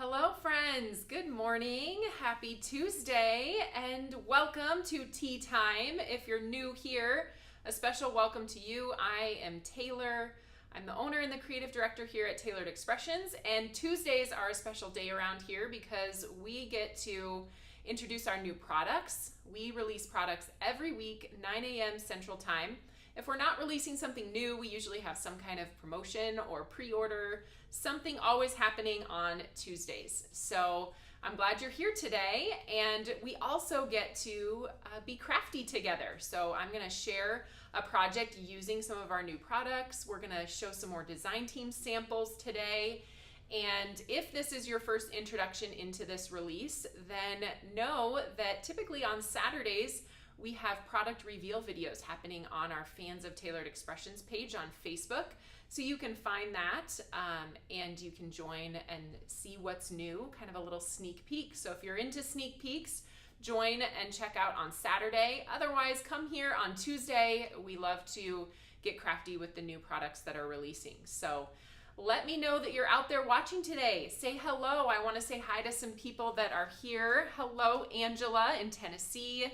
Hello friends, good morning, happy Tuesday, and welcome to Tea Time. If you're new here, a special welcome to you. I am Taylor. I'm the owner and the creative director here at Tailored Expressions, and Tuesdays are a special day around here because we get to introduce our new products. We release products every week, 9 a.m. Central Time. If we're not releasing something new, we usually have some kind of promotion or pre-order, something always happening on Tuesdays. So I'm glad you're here today, and we also get to be crafty together. So I'm gonna share a project using some of our new products. We're gonna show some more design team samples today. And if this is your first introduction into this release, then know that typically on Saturdays, we have product reveal videos happening on our Fans of Tailored Expressions page on Facebook. So you can find that and you can join and see what's new, kind of a little sneak peek. So if you're into sneak peeks, join and check out on Saturday. Otherwise, come here on Tuesday. We love to get crafty with the new products that are releasing. So let me know that you're out there watching today. Say hello. I want to say hi to some people that are here. Hello, Angela in Tennessee.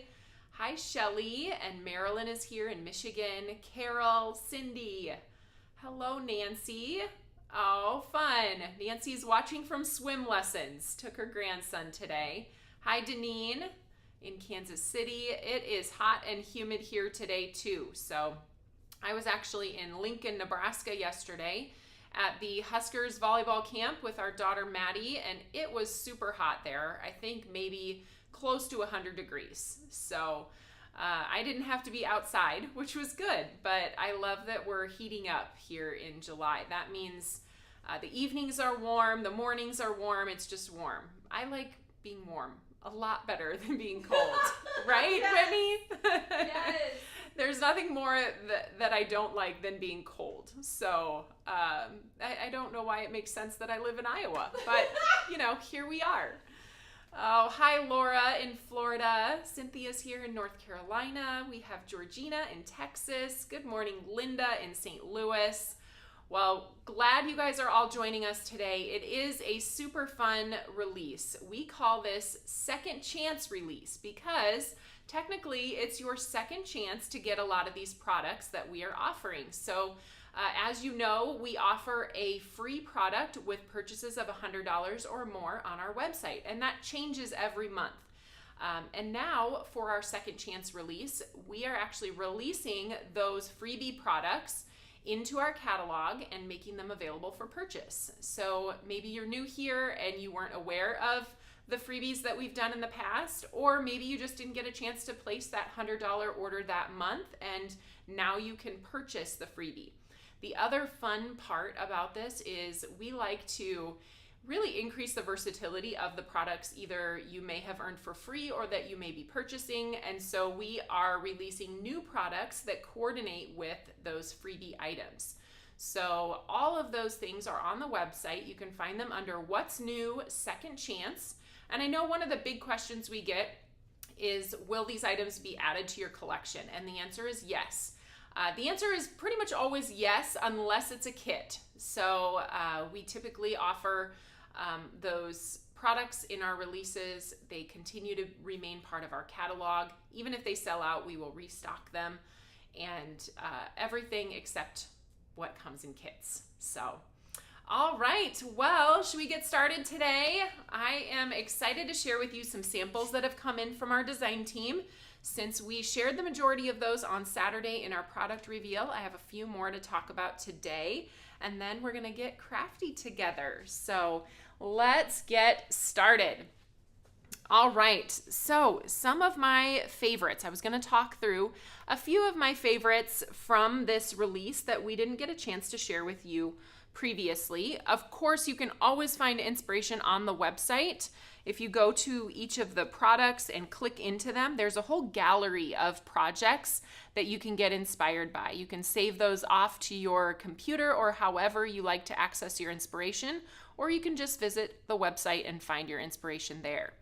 Hi, Shelly, and Marilyn is here in Michigan. Carol, Cindy. Hello, Nancy. Oh, fun. Nancy's watching from swim lessons. Took her grandson today. Hi, Deneen in Kansas City. It is hot and humid here today, too. So I was actually in Lincoln, Nebraska yesterday at the Huskers volleyball camp with our daughter, Maddie, and it was super hot there. I think maybe close to 100 degrees. So I didn't have to be outside, which was good, but I love that we're heating up here in July. That means the evenings are warm, the mornings are warm, it's just warm. I like being warm a lot better than being cold, right, Whitney? Yes. There's nothing more that I don't like than being cold. So I don't know why it makes sense that I live in Iowa, but you know, here we are. Oh, hi, Laura in Florida. Cynthia's here in North Carolina. We have Georgina in Texas. Good morning, Linda in St. Louis. Well, glad you guys are all joining us today. It is a super fun release. We call this Second Chance Release because technically it's your second chance to get a lot of these products that we are offering. So as you know, we offer a free product with purchases of $100 or more on our website, and that changes every month. And now for our second chance release, we are actually releasing those freebie products into our catalog and making them available for purchase. So maybe you're new here and you weren't aware of the freebies that we've done in the past, or maybe you just didn't get a chance to place that $100 order that month and now you can purchase the freebie. The other fun part about this is we like to really increase the versatility of the products either you may have earned for free or that you may be purchasing. And so we are releasing new products that coordinate with those freebie items. So all of those things are on the website. You can find them under What's New, Second Chance. And I know one of the big questions we get is, will these items be added to your collection? And the answer is yes. The answer is pretty much always yes, unless it's a kit. So we typically offer those products in our releases. They continue to remain part of our catalog. Even if they sell out, we will restock them and everything except what comes in kits. So, all right, well, should we get started today? I am excited to share with you some samples that have come in from our design team. Since we shared the majority of those on Saturday in our product reveal, I have a few more to talk about today, and then we're gonna get crafty together. So let's get started. All right, so some of my favorites. I was gonna talk through a few of my favorites from this release that we didn't get a chance to share with you previously. Of course, you can always find inspiration on the website. If you go to each of the products and click into them, there's a whole gallery of projects that you can get inspired by. You can save those off to your computer or however you like to access your inspiration, or you can just visit the website and find your inspiration there.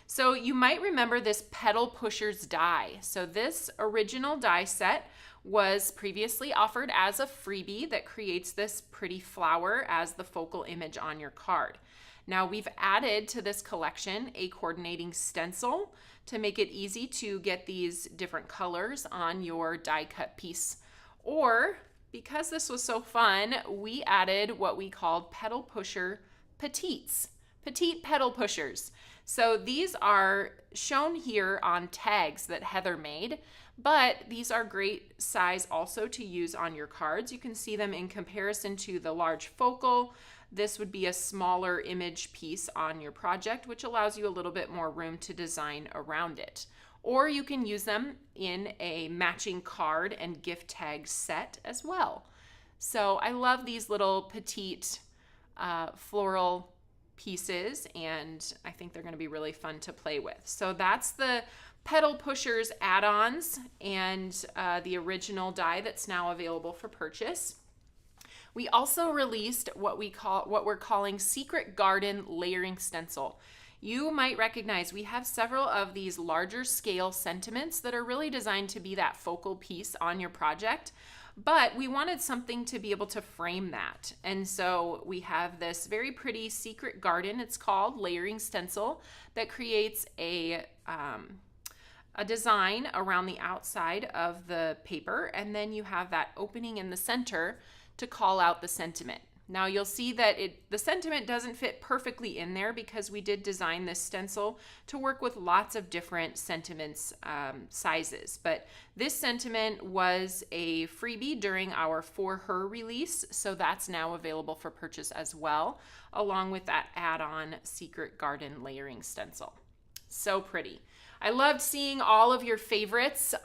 So you might remember this Petal Pushers die. So this original die set was previously offered as a freebie that creates this pretty flower as the focal image on your card. Now we've added to this collection a coordinating stencil to make it easy to get these different colors on your die cut piece. Or, because this was so fun, we added what we called petal pusher petites, petite petal pushers. So these are shown here on tags that Heather made, but these are great size also to use on your cards. You can see them in comparison to the large focal. This would be a smaller image piece on your project, which allows you a little bit more room to design around it. Or you can use them in a matching card and gift tag set as well. So I love these little petite floral pieces, and I think they're going to be really fun to play with. So that's the Petal Pushers add-ons and the original die that's now available for purchase. We also released what we're calling Secret Garden Layering Stencil. You might recognize we have several of these larger scale sentiments that are really designed to be that focal piece on your project, but we wanted something to be able to frame that. And so we have this very pretty Secret Garden, it's called, layering stencil that creates a design around the outside of the paper, and then you have that opening in the center to call out the sentiment. Now you'll see that the sentiment doesn't fit perfectly in there because we did design this stencil to work with lots of different sentiments sizes. But this sentiment was a freebie during our For Her release, so that's now available for purchase as well, along with that add-on Secret Garden layering stencil. So pretty. I loved seeing all of your favorites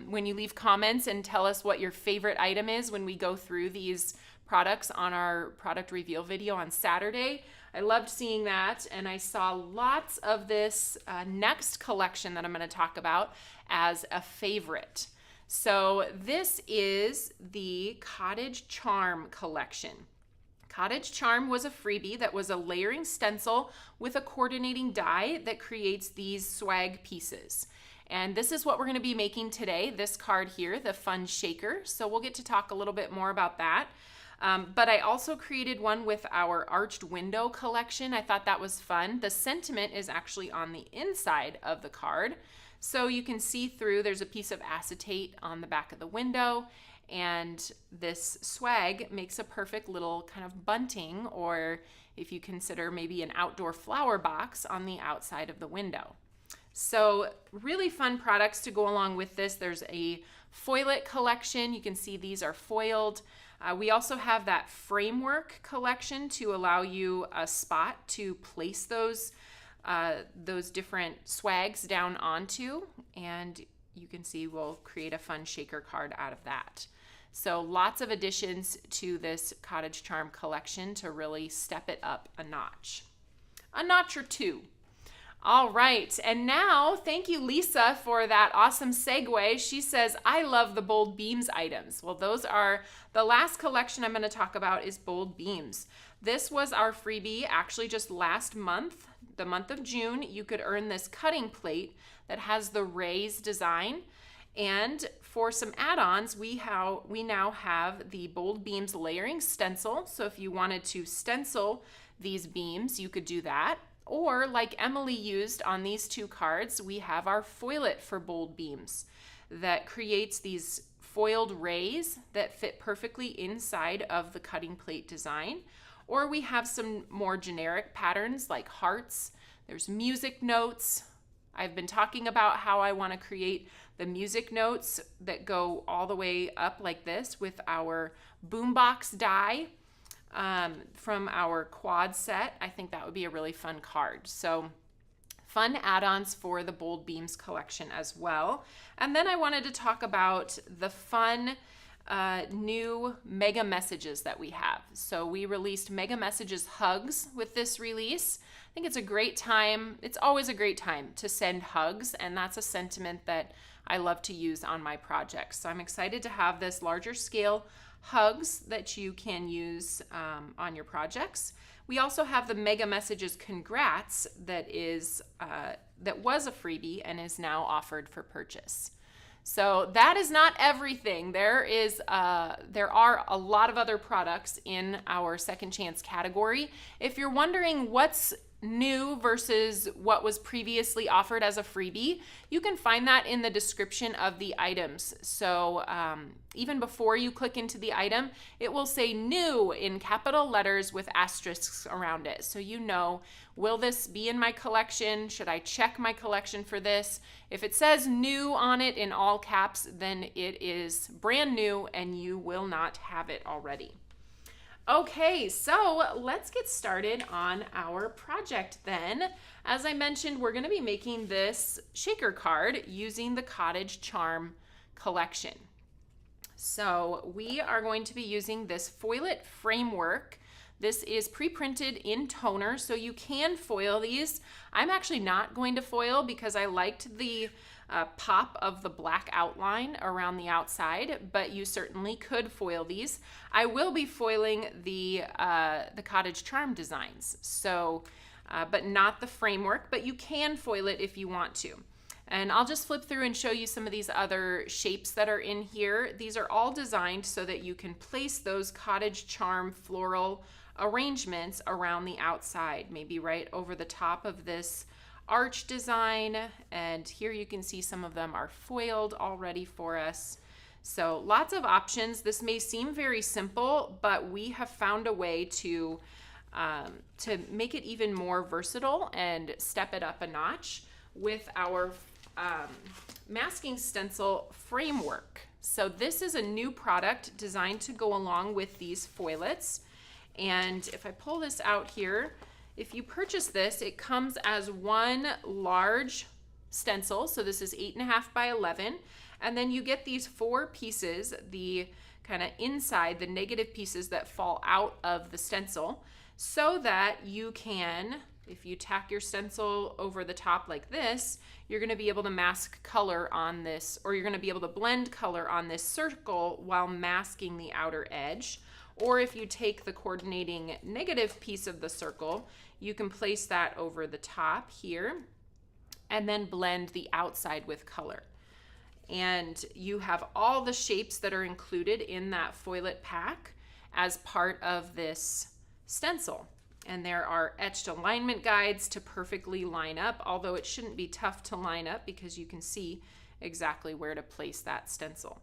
when you leave comments and tell us what your favorite item is when we go through these products on our product reveal video on Saturday. I loved seeing that, and I saw lots of this next collection that I'm going to talk about as a favorite. So this is the Cottage Charm collection. Cottage Charm was a freebie that was a layering stencil with a coordinating die that creates these swag pieces. And this is what we're going to be making today, this card here, the Fun Shaker. So we'll get to talk a little bit more about that. But I also created one with our arched window collection. I thought that was fun. The sentiment is actually on the inside of the card. So you can see through, there's a piece of acetate on the back of the window, and this swag makes a perfect little kind of bunting, or if you consider maybe an outdoor flower box on the outside of the window. So really fun products to go along with this. There's a foilet collection. You can see these are foiled. We also have that framework collection to allow you a spot to place those different swags down onto, and you can see we'll create a fun shaker card out of that. So lots of additions to this Cottage Charm collection to really step it up a notch or two. All right, and now thank you, Lisa, for that awesome segue. She says, I love the Bold Beams items. Well, those are the last collection I'm going to talk about is Bold Beams. This was our freebie actually just last month, the month of June. You could earn this cutting plate that has the rays design. And for some add-ons, we now have the Bold Beams layering stencil. So if you wanted to stencil these beams, you could do that. Or like Emily used on these two cards, we have our foilet for Bold Beams that creates these foiled rays that fit perfectly inside of the cutting plate design. Or we have some more generic patterns like hearts. There's music notes. I've been talking about how I want to create the music notes that go all the way up like this with our boombox die. From our quad set. I think that would be a really fun card. So fun add-ons for the Bold Beams collection as well. And then I wanted to talk about the fun new mega messages that we have. So we released mega messages hugs with this release. I think it's a great time. It's always a great time to send hugs, and that's a sentiment that I love to use on my projects. So I'm excited to have this larger scale hugs that you can use on your projects. We also have the Mega Messages Congrats that was a freebie and is now offered for purchase. So that is not everything. There are a lot of other products in our second chance category. If you're wondering what's new versus what was previously offered as a freebie, you can find that in the description of the items. So even before you click into the item, it will say new in capital letters with asterisks around it. So you know, will this be in my collection? Should I check my collection for this? If it says new on it in all caps, then it is brand new and you will not have it already. Okay, so let's get started on our project then. As I mentioned, we're going to be making this shaker card using the Cottage Charm collection. So we are going to be using this foilet framework. This is pre-printed in toner, so you can foil these. I'm actually not going to foil because I liked the pop of the black outline around the outside, but you certainly could foil these. I will be foiling the Cottage Charm designs, so but not the framework, but you can foil it if you want to. And I'll just flip through and show you some of these other shapes that are in here. These are all designed so that you can place those Cottage Charm floral arrangements around the outside, maybe right over the top of this arch design, and here you can see some of them are foiled already for us. So lots of options. This may seem very simple, but we have found a way to make it even more versatile and step it up a notch with our masking stencil framework. So this is a new product designed to go along with these foilets, and if I pull this out here, if you purchase this, it comes as one large stencil. So this is 8.5 by 11. And then you get these 4 pieces, the kind of inside, the negative pieces that fall out of the stencil, so that you can, if you tack your stencil over the top like this, you're going to be able to mask color on this, or you're going to be able to blend color on this circle while masking the outer edge. Or if you take the coordinating negative piece of the circle, you can place that over the top here and then blend the outside with color. And you have all the shapes that are included in that foilet pack as part of this stencil. And there are etched alignment guides to perfectly line up, although it shouldn't be tough to line up because you can see exactly where to place that stencil.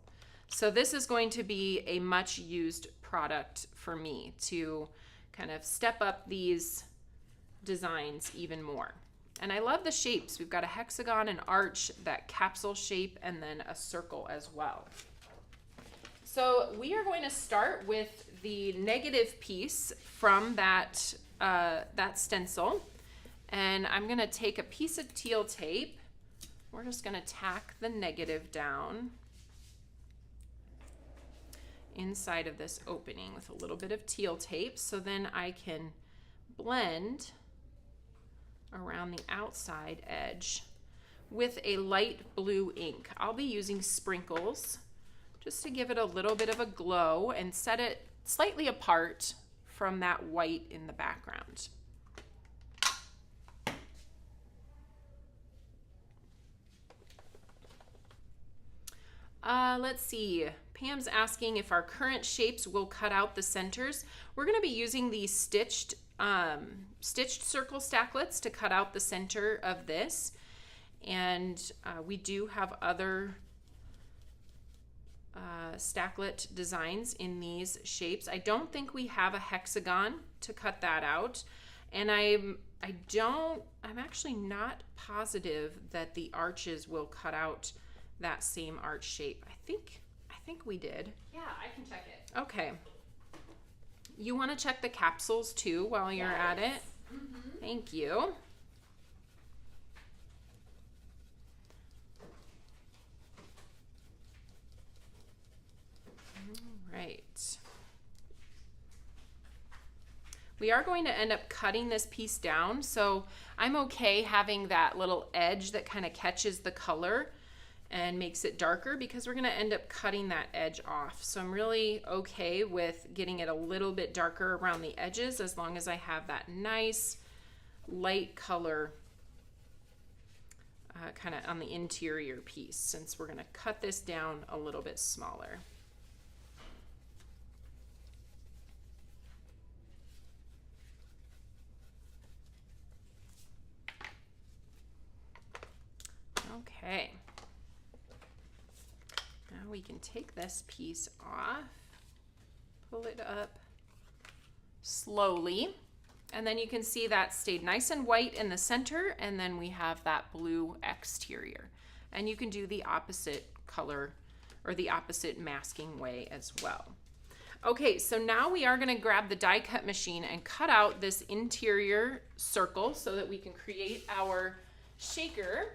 So this is going to be a much used product for me to kind of step up these designs even more. And I love the shapes. We've got a hexagon, an arch, that capsule shape, and then a circle as well. So we are going to start with the negative piece from that stencil. And I'm going to take a piece of teal tape. We're just going to tack the negative down inside of this opening with a little bit of teal tape, so then I can blend around the outside edge with a light blue ink. I'll be using sprinkles just to give it a little bit of a glow and set it slightly apart from that white in the background. Let's see. Pam's asking if our current shapes will cut out the centers. We're going to be using these stitched circle stacklets to cut out the center of this. And we do have other stacklet designs in these shapes. I don't think we have a hexagon to cut that out. And I'm actually not positive that the arches will cut out that same arch shape. I think we did. Yeah, I can check it. Okay. You want to check the capsules too while you're at it? Mm-hmm. Thank you. All right. We are going to end up cutting this piece down, so I'm okay having that little edge that kind of catches the color and makes it darker, because we're going to end up cutting that edge off. So I'm really okay with getting it a little bit darker around the edges, as long as I have that nice light color kind of on the interior piece, since we're going to cut this down a little bit smaller. Okay. Now we can take this piece off, pull it up slowly, and then you can see that stayed nice and white in the center, and then we have that blue exterior. And you can do the opposite color or the opposite masking way as well. Okay, so now we are going to grab the die cut machine and cut out this interior circle so that we can create our shaker.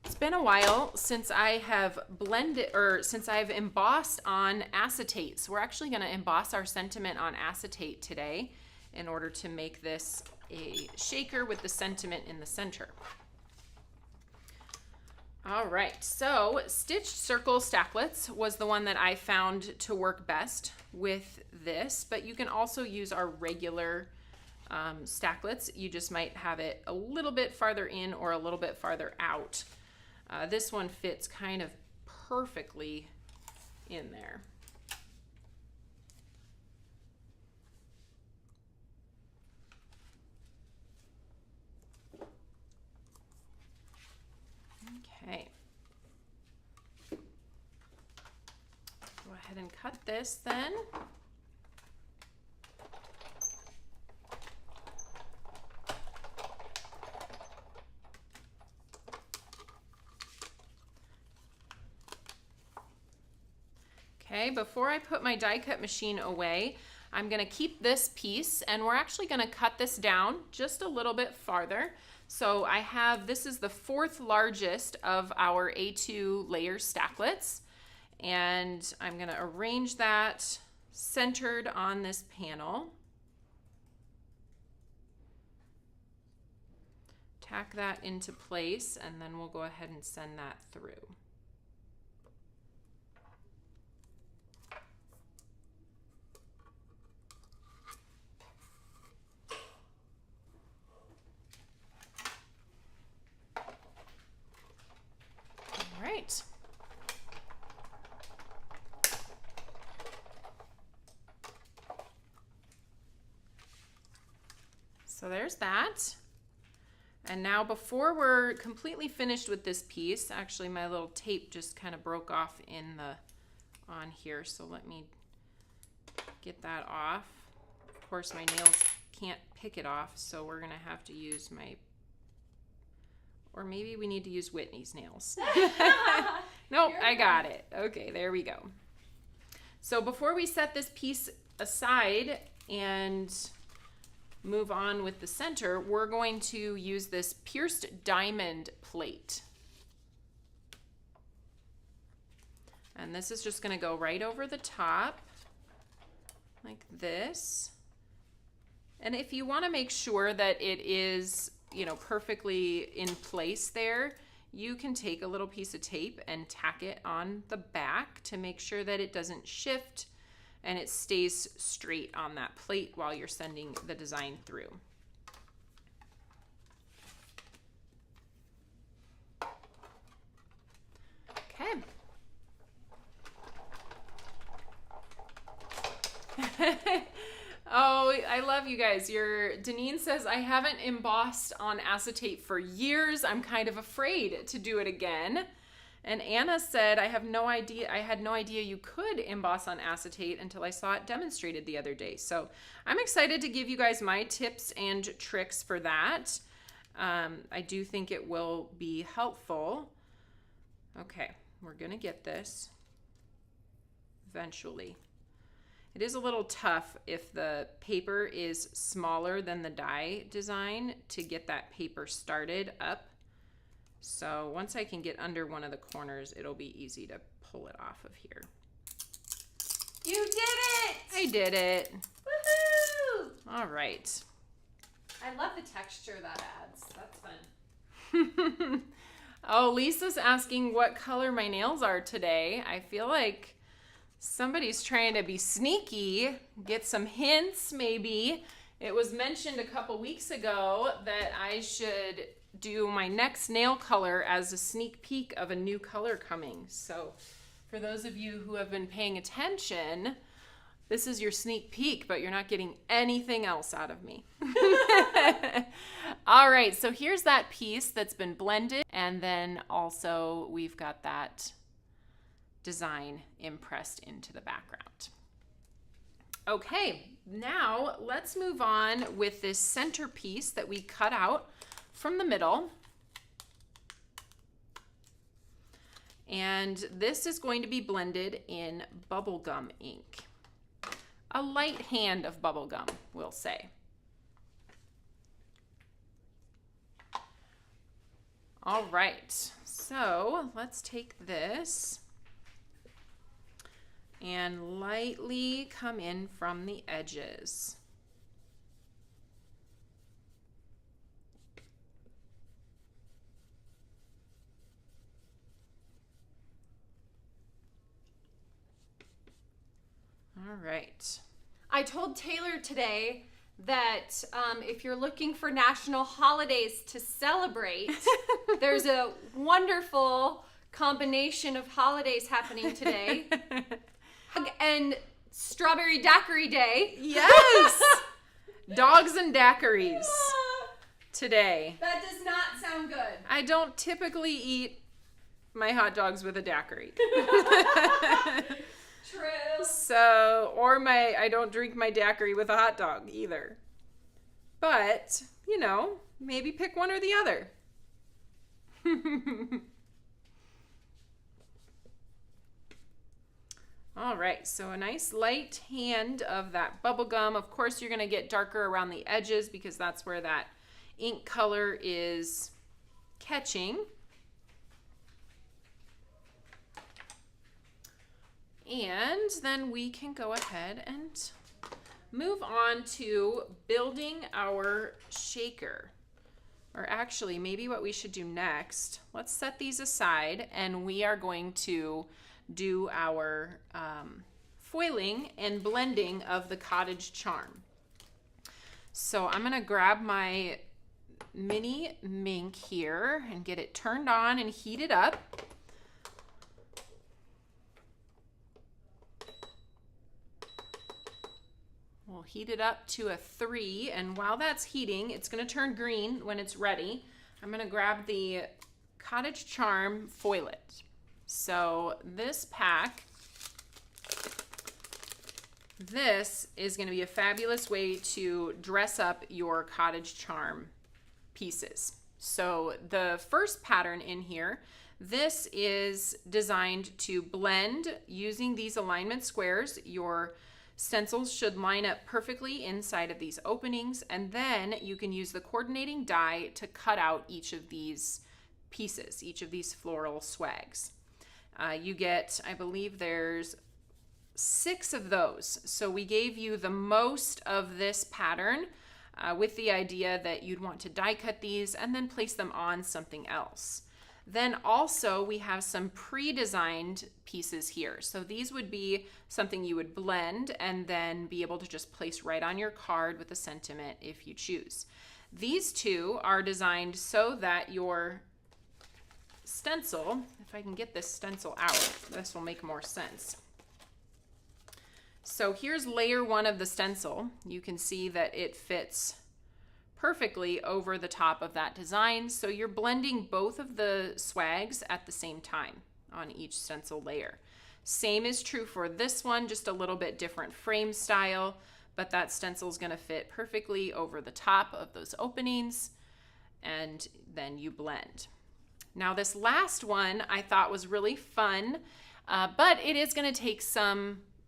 It's been a while since I have blended, or since I've embossed on acetate. So we're actually going to emboss our sentiment on acetate today in order to make this a shaker with the sentiment in the center. All right, so stitched circle stacklets was the one that I found to work best with this, but you can also use our regular stacklets. You just might have it a little bit farther in or a little bit farther out. This one fits kind of perfectly in there. Okay. Go ahead and cut this then. Okay, before I put my die cut machine away, I'm going to keep this piece, and we're actually going to cut this down just a little bit farther. So I have, this is the 4th largest of our A2 layer stacklets, and I'm going to arrange that centered on this panel. Tack that into place, and then we'll go ahead and send that through. Right. So there's that. And now before we're completely finished with this piece, actually my little tape just kind of broke off on here, so let me get that off. Of course my nails can't pick it off, so we're gonna have to use my, or maybe we need to use Whitney's nails. Nope, I got it. Okay, there we go. So before we set this piece aside and move on with the center, we're going to use this pierced diamond plate. And this is just going to go right over the top like this. And if you want to make sure that it is, you know, perfectly in place there, you can take a little piece of tape and tack it on the back to make sure that it doesn't shift and it stays straight on that plate while you're sending the design through. Okay. Oh, I love you guys. Deneen says, I haven't embossed on acetate for years. I'm kind of afraid to do it again. And Anna said, I had no idea you could emboss on acetate until I saw it demonstrated the other day. So I'm excited to give you guys my tips and tricks for that. I do think it will be helpful. Okay, we're gonna get this eventually. It is a little tough if the paper is smaller than the die design to get that paper started up. So once I can get under one of the corners, it'll be easy to pull it off of here. You did it! I did it. Woohoo! All right. I love the texture that adds. That's fun. Oh, Lisa's asking what color my nails are today. I feel like somebody's trying to be sneaky, get some hints maybe. It was mentioned a couple weeks ago that I should do my next nail color as a sneak peek of a new color coming. So for those of you who have been paying attention, this is your sneak peek, but you're not getting anything else out of me. All right, so here's that piece that's been blended, and then also we've got that design impressed into the background. Okay, now let's move on with this centerpiece that we cut out from the middle. And this is going to be blended in Bubblegum ink. A light hand of bubblegum, we'll say. All right, so let's take this and lightly come in from the edges. All right. I told Taylor today that if you're looking for national holidays to celebrate, there's a wonderful combination of holidays happening today. And Strawberry Daiquiri Day. Yes! Dogs and daiquiris today. That does not sound good. I don't typically eat my hot dogs with a daiquiri. True. So, I don't drink my daiquiri with a hot dog either. But, you know, maybe pick one or the other. All right, so a nice light hand of that bubblegum. Of course, you're gonna get darker around the edges because that's where that ink color is catching. And then we can go ahead and move on to building our shaker. Or actually, maybe what we should do next, let's set these aside and we are going to do our foiling and blending of the Cottage charm. So I'm gonna grab my mini mink here and get it turned on and heated up. We'll heat it up to a 3, and while that's heating, it's gonna turn green when it's ready. I'm gonna grab the Cottage charm foilet. So this pack, this is going to be a fabulous way to dress up your Cottage charm pieces. So the first pattern in here, this is designed to blend using these alignment squares. Your stencils should line up perfectly inside of these openings, and then you can use the coordinating die to cut out each of these pieces, each of these floral swags. You get, I believe there's 6 of those. So we gave you the most of this pattern with the idea that you'd want to die cut these and then place them on something else. Then also we have some pre-designed pieces here. So these would be something you would blend and then be able to just place right on your card with a sentiment if you choose. These two are designed so that your stencil, if I can get this stencil out, this will make more sense. So here's layer 1 of the stencil. You can see that it fits perfectly over the top of that design. So you're blending both of the swags at the same time on each stencil layer. Same is true for this one, just a little bit different frame style, but that stencil is going to fit perfectly over the top of those openings, and then you blend. Now this last one I thought was really fun, but it is going to take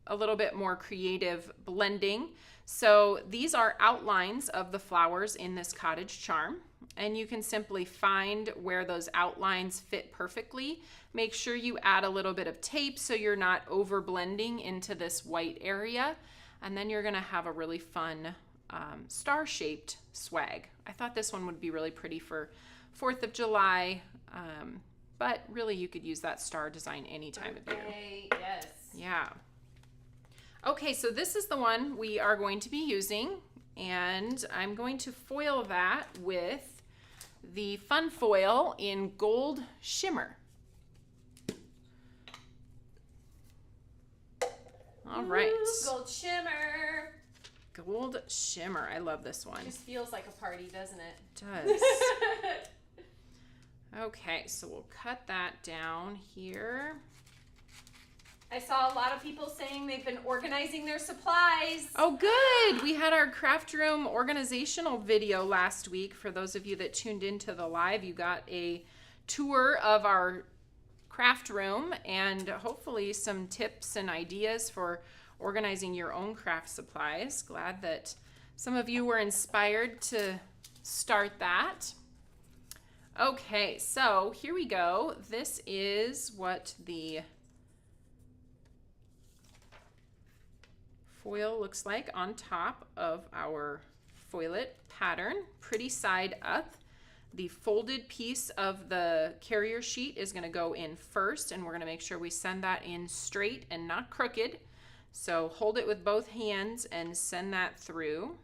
a little bit more creative blending. So these are outlines of the flowers in this Cottage charm, and you can simply find where those outlines fit perfectly. Make sure you add a little bit of tape so you're not over blending into this white area, and then you're going to have a really fun star-shaped swag. I thought this one would be really pretty for 4th of July, but really you could use that star design any time of year. Yes. Yeah. Okay, so this is the one we are going to be using, and I'm going to foil that with the fun foil in Gold Shimmer. All right. Ooh, Gold Shimmer. Gold Shimmer. I love this one. Just feels like a party, doesn't it? It does. Okay, so we'll cut that down here. I saw a lot of people saying they've been organizing their supplies. Oh, good. We had our craft room organizational video last week. For those of you that tuned into the live, you got a tour of our craft room and hopefully some tips and ideas for organizing your own craft supplies. Glad that some of you were inspired to start that. Okay, so here we go. This is what the foil looks like on top of our foilet pattern. Pretty side up. The folded piece of the carrier sheet is going to go in first, and we're going to make sure we send that in straight and not crooked. So hold it with both hands and send that through.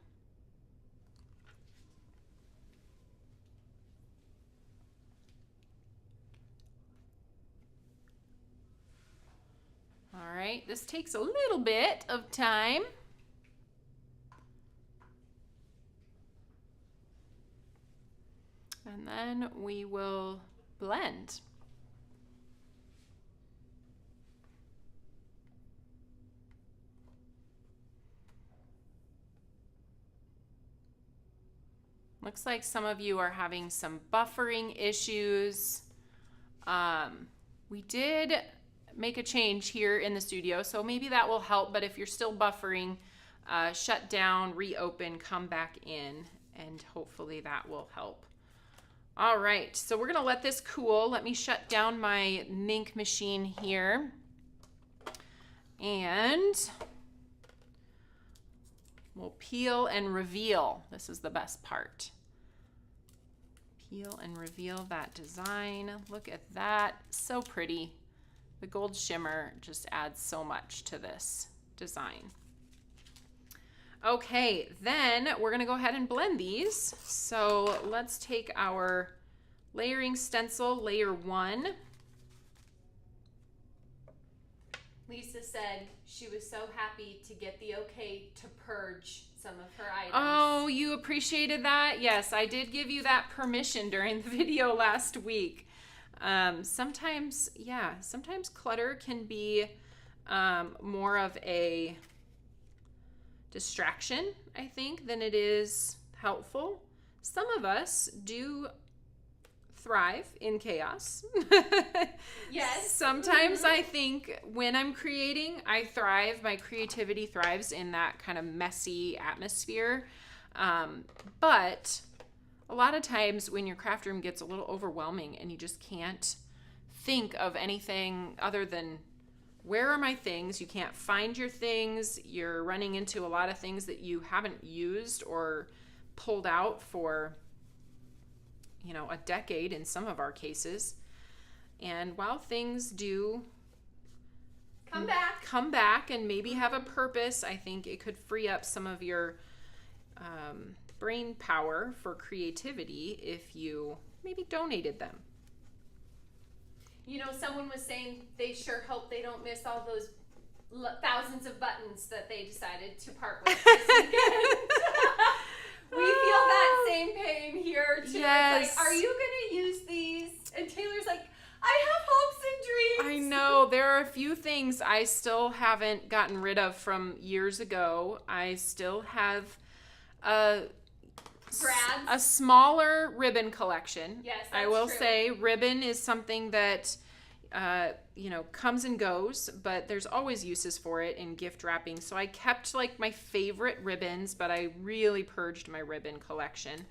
All right, this takes a little bit of time. And then we will blend. Looks like some of you are having some buffering issues. We did make a change here in the studio, so maybe that will help, but if you're still buffering, shut down, reopen, come back in, and hopefully that will help. All right, so we're gonna let this cool. Let me shut down my Mink machine here. And we'll peel and reveal. This is the best part. Peel and reveal that design. Look at that, so pretty. The gold shimmer just adds so much to this design. Okay, then we're gonna go ahead and blend these. So let's take our layering stencil, layer 1. Lisa said she was so happy to get the okay to purge some of her items. Oh, you appreciated that? Yes, I did give you that permission during the video last week. Sometimes clutter can be more of a distraction, I think, than it is helpful. Some of us do thrive in chaos. Yes. Sometimes I think when I'm creating, I thrive. My creativity thrives in that kind of messy atmosphere. But a lot of times when your craft room gets a little overwhelming and you just can't think of anything other than where are my things? You can't find your things. You're running into a lot of things that you haven't used or pulled out for, you know, a decade in some of our cases. And while things do come back and maybe have a purpose, I think it could free up some of your brain power for creativity if you maybe donated them. You know, someone was saying they sure hope they don't miss all those thousands of buttons that they decided to part with this weekend. We feel that same pain here too. Yes. It's like, are you gonna use these? And Taylor's like, I have hopes and dreams. I know. There are a few things I still haven't gotten rid of from years ago. I still have a smaller ribbon collection. Yes, that's I will true. say ribbon is something that you know, comes and goes, but there's always uses for it in gift wrapping. So I kept like my favorite ribbons, but I really purged my ribbon collection.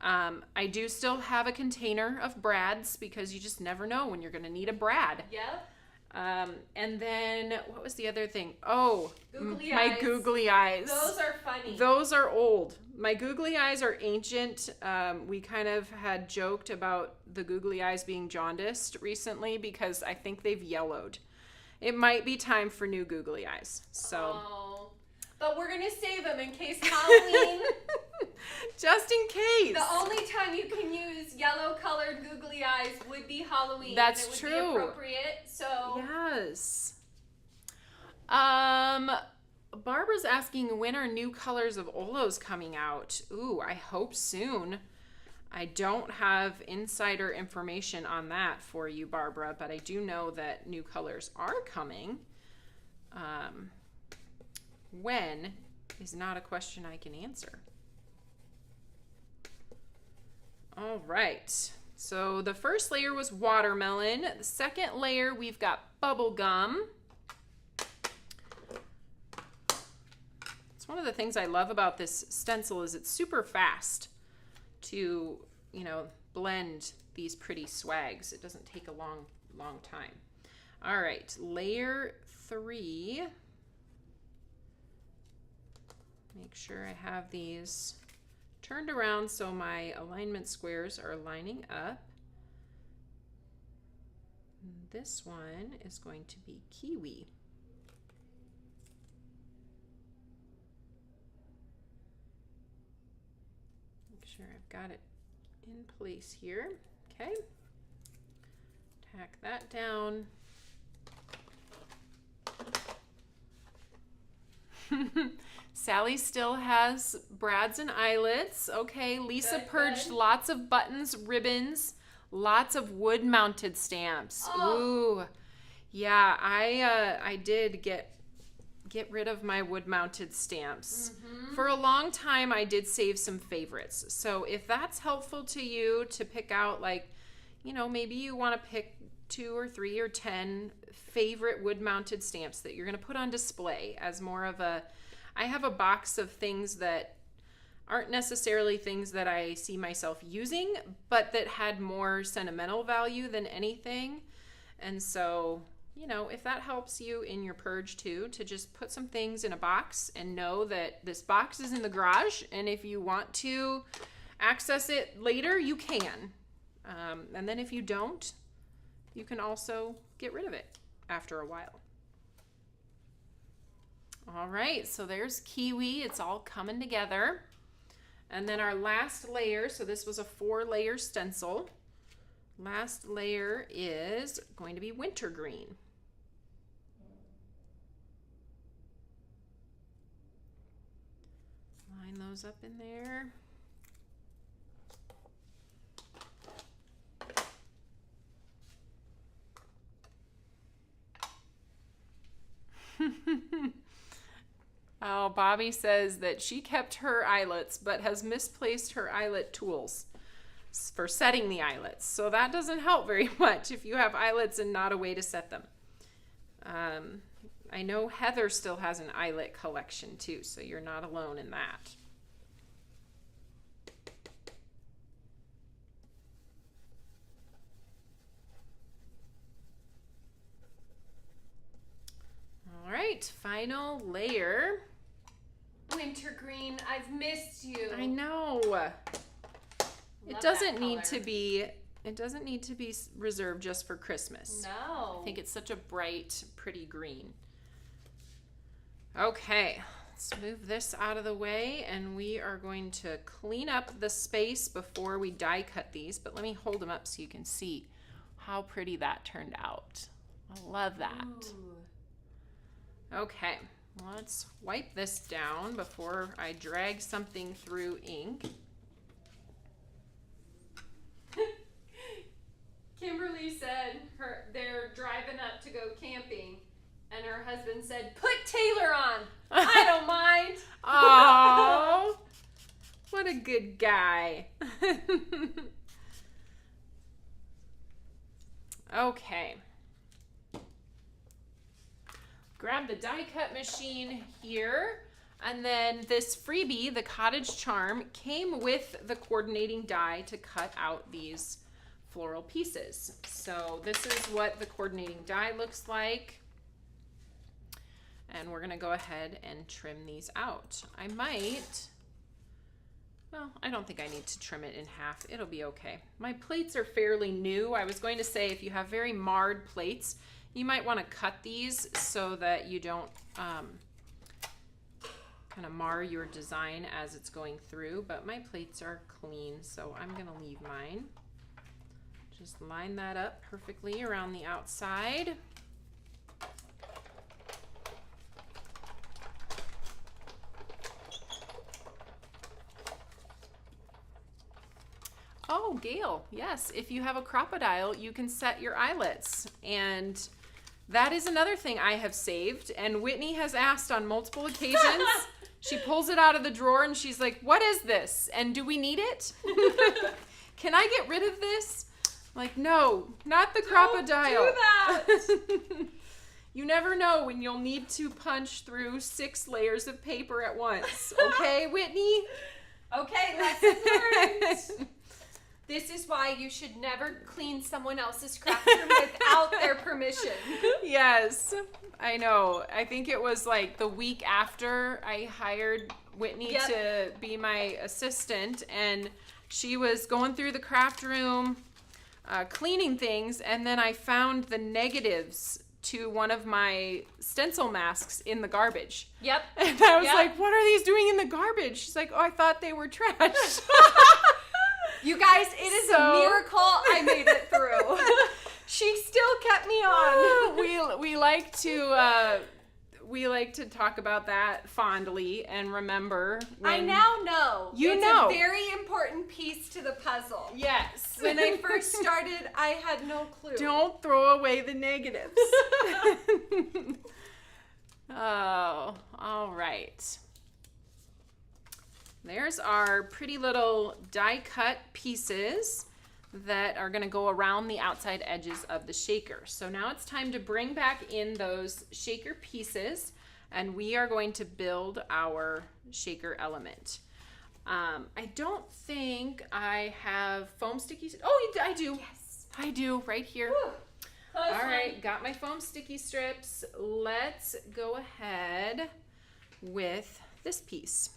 I do still have a container of brads because you just never know when you're going to need a brad. Yep. And then what was the other thing? Oh, Googly my eyes. googly eyes. Those are funny. Those are old. My googly eyes are ancient. We kind of had joked about the googly eyes being jaundiced recently because I think they've yellowed. It might be time for new googly eyes. So. Oh, but we're gonna save them in case Halloween. Just in case. The only time you can use yellow yellow colored googly eyes would be Halloween. That's and it true. would be appropriate. So yes. Barbara's asking, when are new colors of Olos coming out? Ooh, I hope soon. I don't have insider information on that for you, Barbara, but I do know that new colors are coming. When is not a question I can answer. All right. So the first layer was watermelon. The second layer, we've got bubblegum. It's one of the things I love about this stencil is it's super fast to, you know, blend these pretty swags. It doesn't take a long time. All right, layer 3. Make sure I have these turned around so my alignment squares are lining up. This one is going to be Kiwi. Make sure I've got it in place here. Okay. Tack that down. Sally still has brads and eyelets. Okay, Lisa Good, purged good. lots of buttons, ribbons, lots of wood-mounted stamps. Oh. Ooh, yeah, I did get rid of my wood-mounted stamps. For a long time, I did save some favorites. So if that's helpful to you to pick out, like, you know, maybe you want to pick 2 or 3 or 10 favorite wood-mounted stamps that you're going to put on display as more of a, I have a box of things that aren't necessarily things that I see myself using, but that had more sentimental value than anything. And so, you know, if that helps you in your purge too, to just put some things in a box and know that this box is in the garage, and if you want to access it later, you can. And then if you don't, you can also get rid of it after a while. All right, so there's Kiwi. It's all coming together. And then our last layer, so this was a 4-layer stencil. Last layer is going to be Wintergreen. Line those up in there. Oh, Bobby says that she kept her eyelets but has misplaced her eyelet tools for setting the eyelets. So that doesn't help very much if you have eyelets and not a way to set them. I know Heather still has an eyelet collection too, so you're not alone in that. All right, final layer. Wintergreen, I've missed you. I know. It doesn't need to be reserved just for Christmas. No. I think it's such a bright, pretty green. Okay, let's move this out of the way, and we are going to clean up the space before we die cut these, but let me hold them up so you can see how pretty that turned out. I love that. Ooh. Okay, let's wipe this down before I drag something through ink. Kimberly said they're driving up to go camping, and her husband said, "Put Taylor on. I don't mind." Oh, what a good guy. Okay. Grab the die cut machine here, and then this freebie, the Cottage Charm, came with the coordinating die to cut out these floral pieces. So this is what the coordinating die looks like. And we're gonna go ahead and trim these out. I don't think I need to trim it in half. It'll be okay. My plates are fairly new. I was going to say if you have very marred plates, you might want to cut these so that you don't kind of mar your design as it's going through, but my plates are clean, so I'm gonna leave mine. Just line that up perfectly around the outside. Oh, Gail, yes, if you have a crocodile, you can set your eyelets. And that is another thing I have saved, and Whitney has asked on multiple occasions. She pulls it out of the drawer and she's like, what is this? And do we need it? Can I get rid of this? I'm like, no, not the crocodile. Don't do that. You never know when you'll need to punch through 6 layers of paper at once. Okay, Whitney? Okay, lesson learned. This is why you should never clean someone else's craft room without their permission. Yes, I know. I think it was like the week after I hired Whitney to be my assistant, and she was going through the craft room, cleaning things, and then I found the negatives to one of my stencil masks in the garbage. Yep. And I was like, what are these doing in the garbage? She's like, oh, I thought they were trash. You guys, it is a miracle I made it through. She still kept me on. We like to talk about that fondly and remember. I now know. It's a very important piece to the puzzle. Yes. When I first started, I had no clue. Don't throw away the negatives. Oh, all right. There's our pretty little die cut pieces that are going to go around the outside edges of the shaker. So now it's time to bring back in those shaker pieces, and we are going to build our shaker element. I don't think I have foam sticky. Oh, I do. Yes, I do right here. Whew. All right, got my foam sticky strips. Let's go ahead with this piece.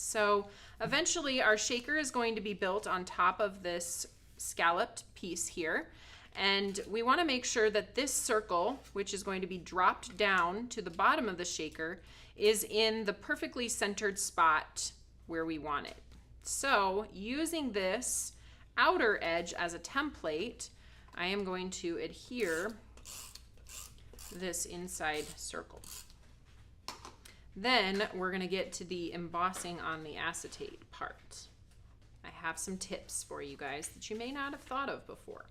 So eventually our shaker is going to be built on top of this scalloped piece here. And we want to make sure that this circle, which is going to be dropped down to the bottom of the shaker, is in the perfectly centered spot where we want it. So using this outer edge as a template, I am going to adhere this inside circle. Then we're going to get to the embossing on the acetate part. I have some tips for you guys that you may not have thought of before.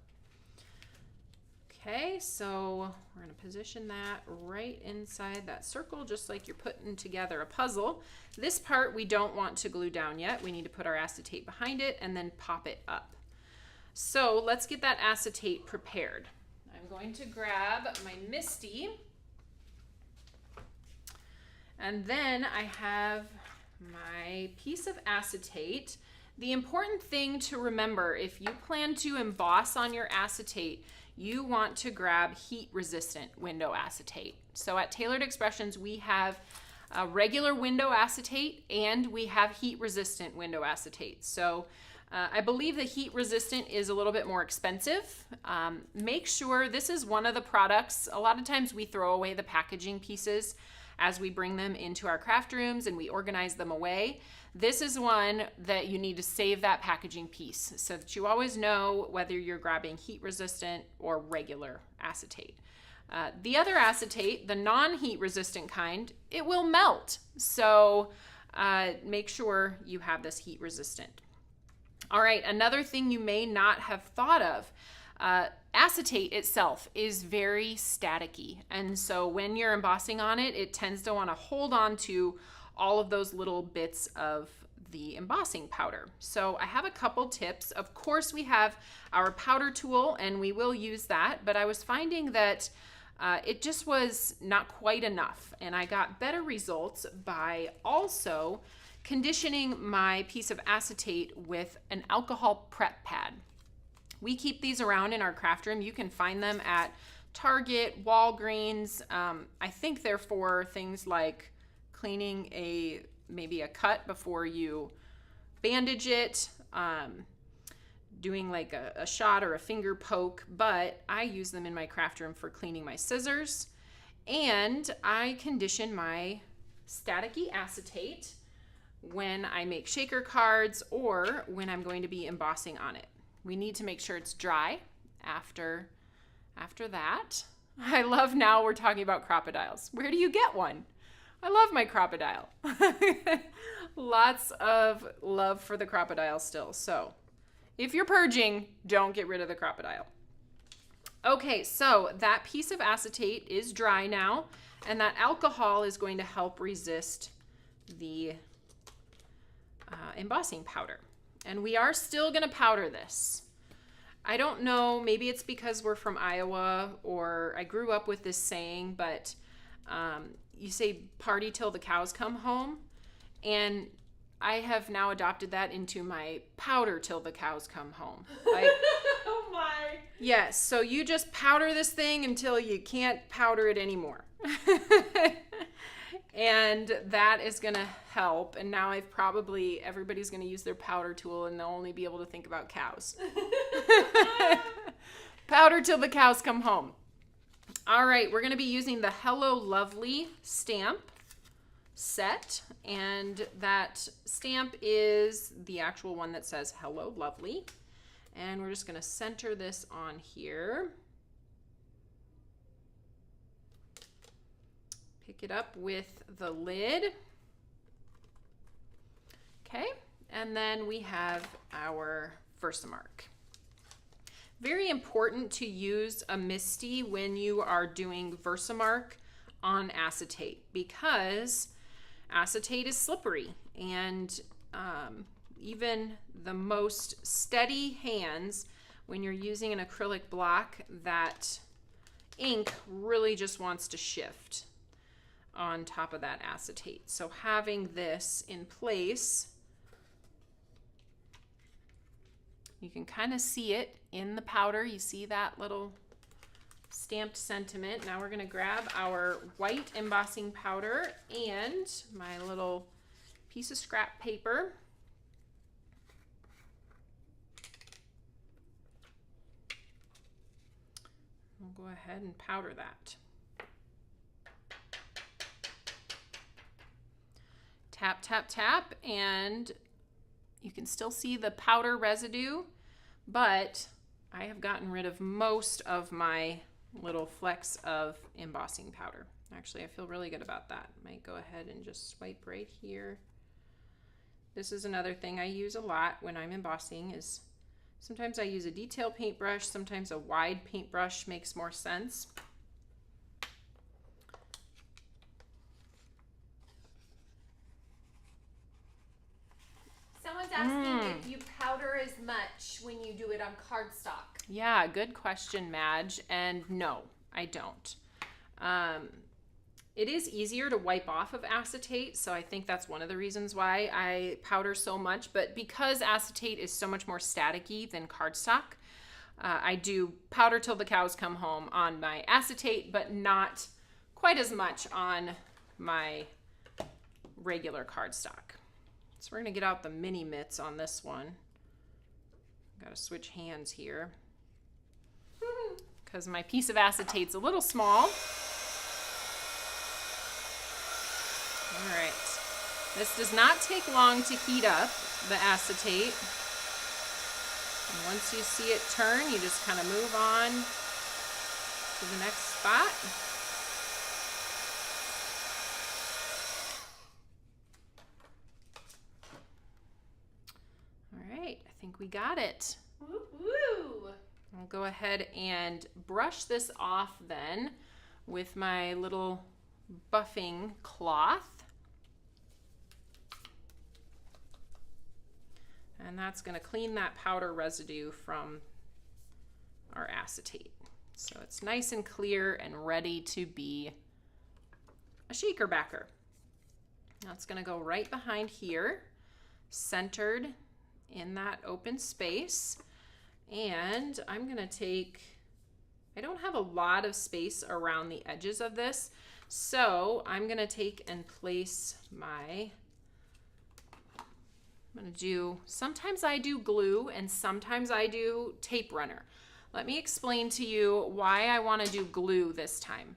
Okay, so we're going to position that right inside that circle, just like you're putting together a puzzle. This part we don't want to glue down yet. We need to put our acetate behind it and then pop it up. So let's get that acetate prepared. I'm going to grab my Misty. And then I have my piece of acetate. The important thing to remember, if you plan to emboss on your acetate, you want to grab heat resistant window acetate. So at Tailored Expressions, we have a regular window acetate and we have heat resistant window acetate. So I believe the heat resistant is a little bit more expensive. Make sure this is one of the products. A lot of times we throw away the packaging pieces as we bring them into our craft rooms and we organize them away. This is one that you need to save that packaging piece so that you always know whether you're grabbing heat resistant or regular acetate. The other acetate, the non-heat resistant kind, it will melt. So make sure you have this heat resistant. All right, another thing you may not have thought of, acetate itself is very staticky. And so when you're embossing on it, it tends to want to hold on to all of those little bits of the embossing powder. So I have a couple tips. Of course, we have our powder tool and we will use that, but I was finding that it just was not quite enough. And I got better results by also conditioning my piece of acetate with an alcohol prep pad. We keep these around in our craft room. You can find them at Target, Walgreens. I think they're for things like cleaning maybe a cut before you bandage it, doing like a shot or a finger poke, but I use them in my craft room for cleaning my scissors. And I condition my staticky acetate when I make shaker cards or when I'm going to be embossing on it. We need to make sure it's dry after that. I love now we're talking about crocodiles. Where do you get one? I love my crocodile. Lots of love for the crocodile still. So if you're purging, don't get rid of the crocodile. Okay, so that piece of acetate is dry now, and that alcohol is going to help resist the embossing powder. And we are still gonna powder this. I don't know, maybe it's because we're from Iowa or I grew up with this saying, but you say party till the cows come home. And I have now adopted that into my powder till the cows come home. Like, Oh my. yes, so you just powder this thing until you can't powder it anymore. And that is gonna help. And now everybody's gonna use their powder tool and they'll only be able to think about cows. Powder till the cows come home. All right, we're gonna be using the Hello Lovely stamp set. And that stamp is the actual one that says Hello Lovely. And we're just gonna center this on here. Pick it up with the lid. Okay, and then we have our Versamark. Very important to use a MISTI when you are doing Versamark on acetate, because acetate is slippery, and even the most steady hands, when you're using an acrylic block, that ink really just wants to shift on top of that acetate. So having this in place, you can kind of see it in the powder. You see that little stamped sentiment. Now we're going to grab our white embossing powder and my little piece of scrap paper. We'll go ahead and powder that. Tap, tap, tap, and you can still see the powder residue, but I have gotten rid of most of my little flecks of embossing powder. Actually, I feel really good about that. Might go ahead and just swipe right here. This is another thing I use a lot when I'm embossing, is sometimes I use a detail paintbrush, sometimes a wide paintbrush makes more sense. Someone's asking if you powder as much when you do it on cardstock. Yeah, good question, Madge. And no, I don't. It is easier to wipe off of acetate, so I think that's one of the reasons why I powder so much. But because acetate is so much more staticky than cardstock, I do powder till the cows come home on my acetate, but not quite as much on my regular cardstock. So we're gonna get out the mini mitts on this one. Gotta switch hands here because my piece of acetate's a little small. All right, this does not take long to heat up, the acetate. And once you see it turn, you just kind of move on to the next spot. All right, I think we got it. Woo-woo. I'll go ahead and brush this off then with my little buffing cloth. And that's going to clean that powder residue from our acetate. So it's nice and clear and ready to be a shaker backer. That's going to go right behind here, centered in that open space. And I'm going to take, I don't have a lot of space around the edges of this, so I'm going to take and place my, I'm going to do, sometimes I do glue and sometimes I do tape runner. Let me explain to you why I want to do glue this time.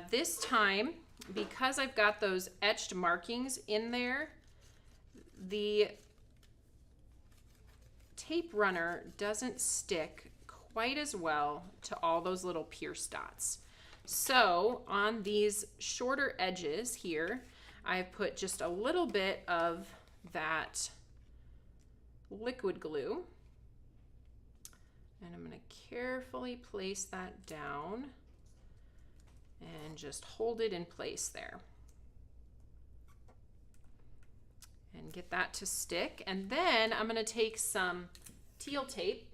This time, because I've got those etched markings in there, the tape runner doesn't stick quite as well to all those little pierced dots. So on these shorter edges here, I've put just a little bit of that liquid glue. And I'm going to carefully place that down and just hold it in place there. And get that to stick. And then I'm going to take some teal tape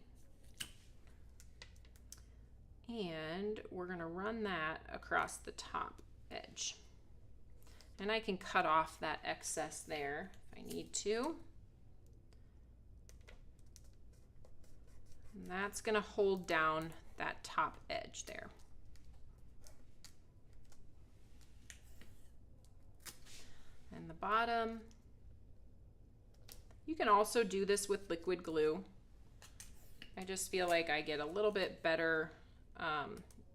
and we're going to run that across the top edge. And I can cut off that excess there if I need to. And that's going to hold down that top edge there. And the bottom. You can also do this with liquid glue. I just feel like I get a little bit better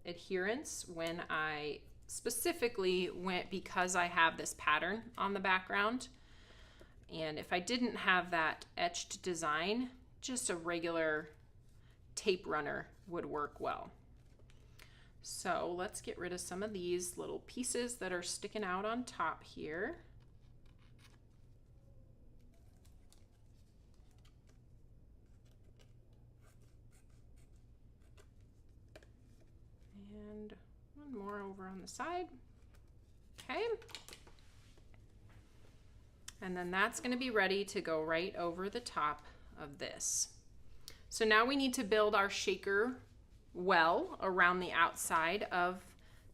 adherence when I specifically went, because I have this pattern on the background. And if I didn't have that etched design, just a regular tape runner would work well. So let's get rid of some of these little pieces that are sticking out on top here. And one more over on the side. Okay. And then that's going to be ready to go right over the top of this. So now we need to build our shaker well around the outside of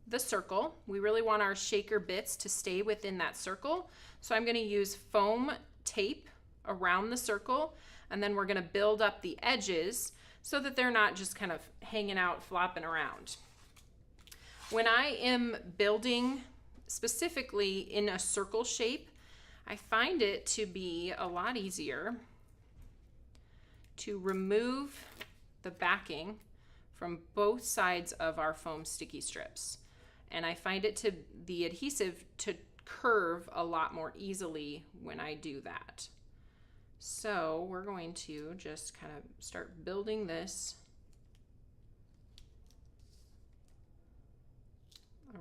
the circle. We really want our shaker bits to stay within that circle. So I'm going to use foam tape around the circle, and then we're going to build up the edges so that they're not just kind of hanging out, flopping around. When I am building specifically in a circle shape, I find it to be a lot easier to remove the backing from both sides of our foam sticky strips. And I find it to the adhesive to curve a lot more easily when I do that. So we're going to just kind of start building this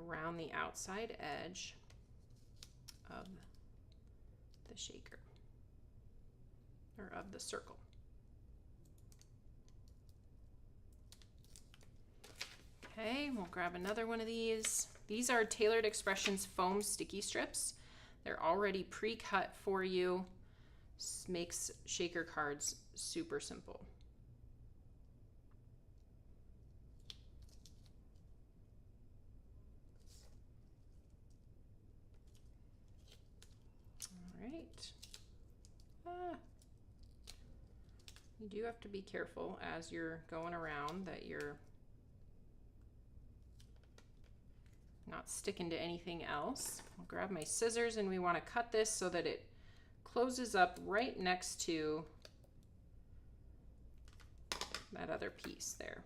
around the outside edge of the shaker, or of the circle. Okay, we'll grab another one of these. These are Tailored Expressions foam sticky strips. They're already pre-cut for you. Makes shaker cards super simple. All right. You do have to be careful as you're going around that you're not sticking to anything else. I'll grab my scissors, and we want to cut this so that it closes up right next to that other piece there.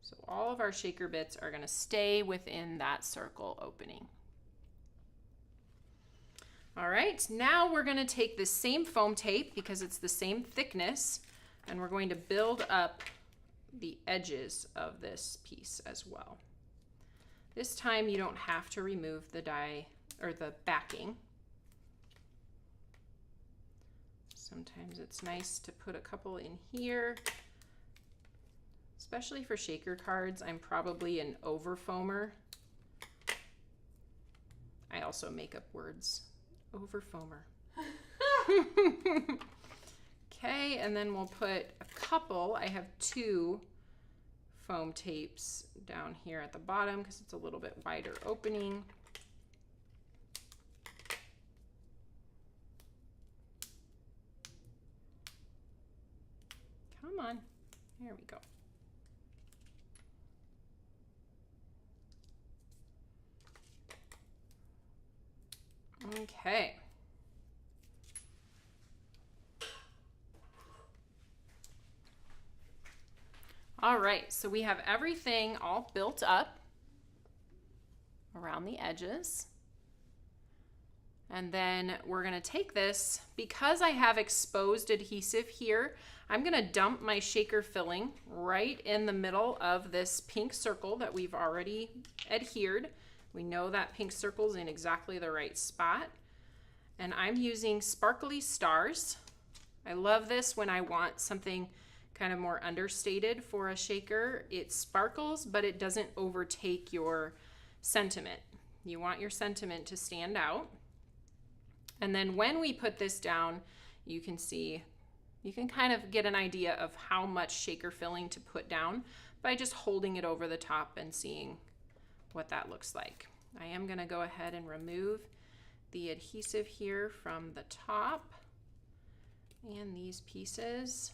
So all of our shaker bits are going to stay within that circle opening. All right, now we're going to take this same foam tape, because it's the same thickness, and we're going to build up the edges of this piece as well. This time you don't have to remove the die or the backing. Sometimes it's nice to put a couple in here, especially for shaker cards. I'm probably an over foamer. I also make up words. Over foamer. Okay, and then we'll put a couple. I have 2 foam tapes down here at the bottom because it's a little bit wider opening. Come on, here we go. Okay. All right, so we have everything all built up around the edges. And then we're gonna take this, because I have exposed adhesive here, I'm gonna dump my shaker filling right in the middle of this pink circle that we've already adhered. We know that pink circle's in exactly the right spot. And I'm using sparkly stars. I love this when I want something kind of more understated for a shaker. It sparkles, but it doesn't overtake your sentiment. You want your sentiment to stand out. And then when we put this down, you can see, you can kind of get an idea of how much shaker filling to put down by just holding it over the top and seeing what that looks like. I am gonna go ahead and remove the adhesive here from the top and these pieces.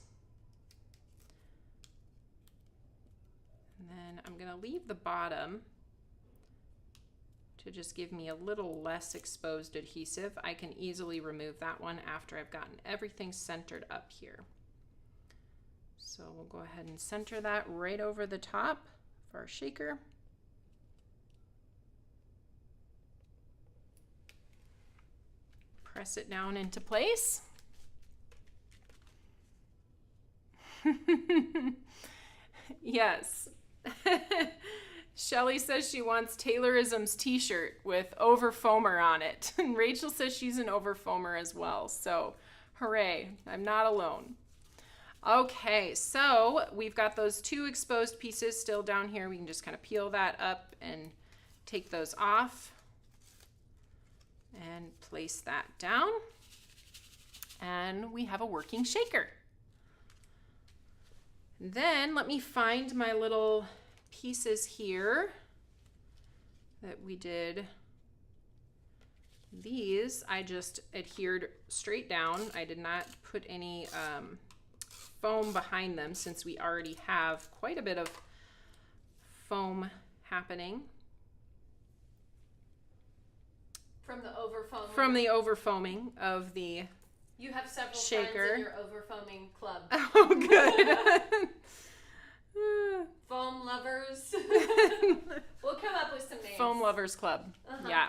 And then I'm gonna leave the bottom to just give me a little less exposed adhesive. I can easily remove that one after I've gotten everything centered up here. So we'll go ahead and center that right over the top of our shaker. Press it down into place. Yes. Shelly says she wants Taylorism's t-shirt with overfoamer on it. And Rachel says she's an overfoamer as well. So hooray, I'm not alone. Okay, so we've got those two exposed pieces still down here. We can just kind of peel that up and take those off and place that down. And we have a working shaker. Then let me find my little pieces here that we did. These I just adhered straight down. I did not put any foam behind them since we already have quite a bit of foam happening. From the overfoaming. From the overfoaming of the You have several shaker. friends in your overfoaming club. Oh, good. Foam lovers. We'll come up with some names. Foam Lovers Club. Yeah.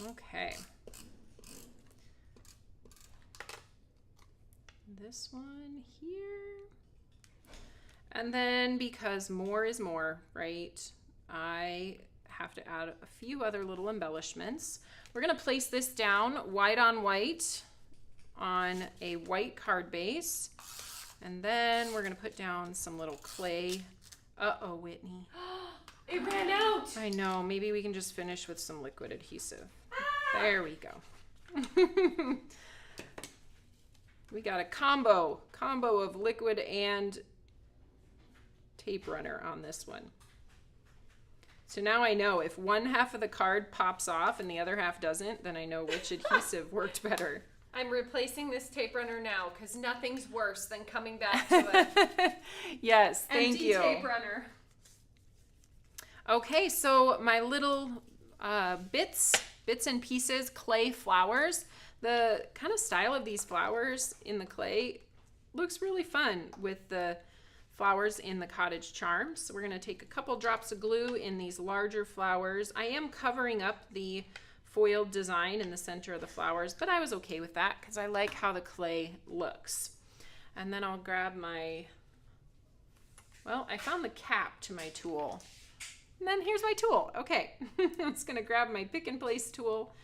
Okay. This one here. And then because more is more, right? I have to add a few other little embellishments. We're gonna place this down white on white on a white card base. And then we're gonna put down some little clay. Uh-oh, Whitney. It ran out. I know, maybe we can just finish with some liquid adhesive. There we go. We got a combo of liquid and tape runner on this one. So now I know if one half of the card pops off and the other half doesn't, then I know which adhesive worked better. I'm replacing this tape runner now because nothing's worse than coming back to it. Yes, thank you. Empty tape runner. Okay, so my little bits and pieces, clay flowers. The kind of style of these flowers in the clay looks really fun with the flowers in the Cottage charms. So we're gonna take a couple drops of glue in these larger flowers. I am covering up the foiled design in the center of the flowers, but I was okay with that because I like how the clay looks. And then I'll grab my, well, I found the cap to my tool. And then here's my tool. Okay, I'm just gonna grab my pick and place tool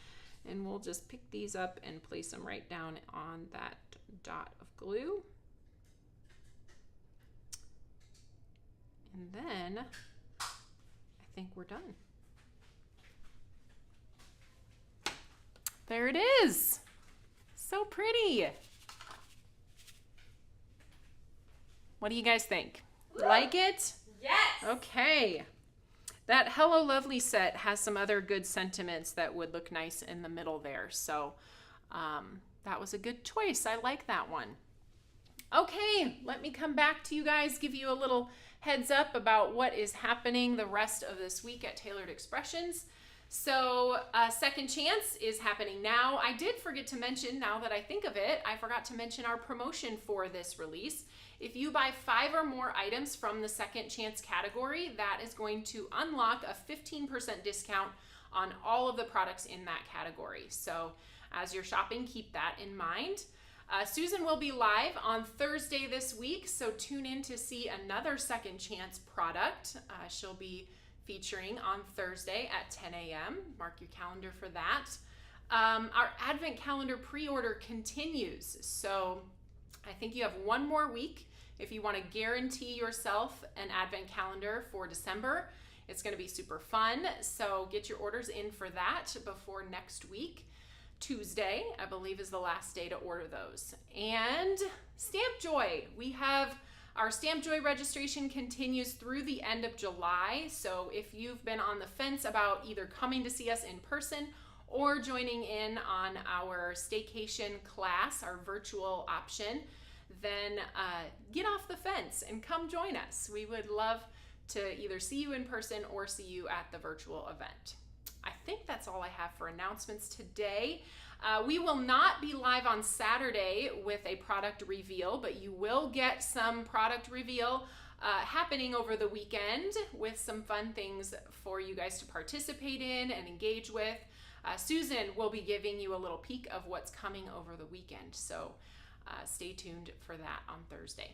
and we'll just pick these up and place them right down on that dot of glue. And then I think we're done. There it is. So pretty. What do you guys think? Like it? Yes. Okay. That Hello Lovely set has some other good sentiments that would look nice in the middle there. So that was a good choice. I like that one. Okay, let me come back to you guys, give you a little heads up about what is happening the rest of this week at Tailored Expressions. So Second Chance is happening now. I did forget to mention, now that I think of it, I forgot to mention our promotion for this release. If you buy 5 or more items from the Second Chance category, that is going to unlock a 15% discount on all of the products in that category. So as you're shopping, keep that in mind. Susan will be live on Thursday this week, so tune in to see another Second Chance product. She'll be featuring on Thursday at 10 a.m. Mark your calendar for that. Our Advent calendar pre-order continues, so I think you have one more week if you want to guarantee yourself an Advent calendar for December. It's going to be super fun, so get your orders in for that before next week. Tuesday, I believe, is the last day to order those. And Stamp Joy. We have our Stamp Joy registration continues through the end of July. So if you've been on the fence about either coming to see us in person or joining in on our staycation class, our virtual option, then get off the fence and come join us. We would love to either see you in person or see you at the virtual event. I think that's all I have for announcements today. We will not be live on Saturday with a product reveal, but you will get some product reveal happening over the weekend with some fun things for you guys to participate in and engage with. Susan will be giving you a little peek of what's coming over the weekend, so stay tuned for that on Thursday.